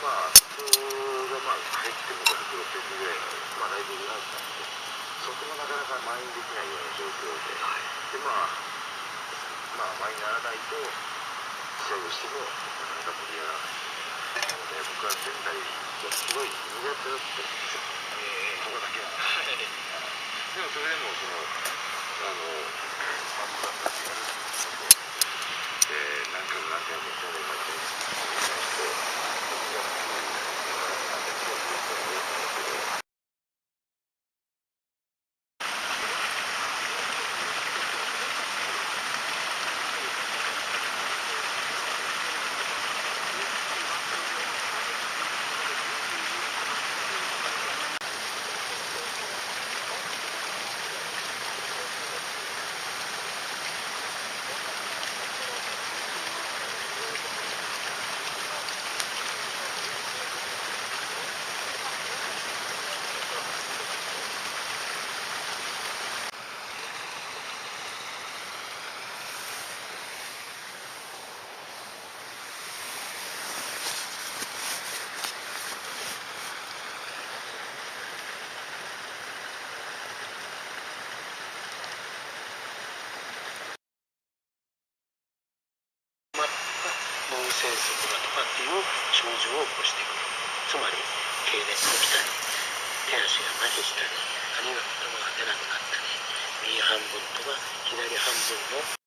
普通が入っても560ぐらいの、ライブになったんで、そこもなかなか満員できないような状況で、満員にならないと、試合をしてもなかなか盛り上がらない。なので、僕は仙台がすごい苦手だったんですよ。ここだけは。でもそれでもバンドだったりやることで、何回も仙台になって僕がすごい脳梗塞だとかっていう症状を起こしてくる。つまり痙攣が起きたり、手足が麻痺したり、あるいは言葉が出なくなったり、右半分とか左半分の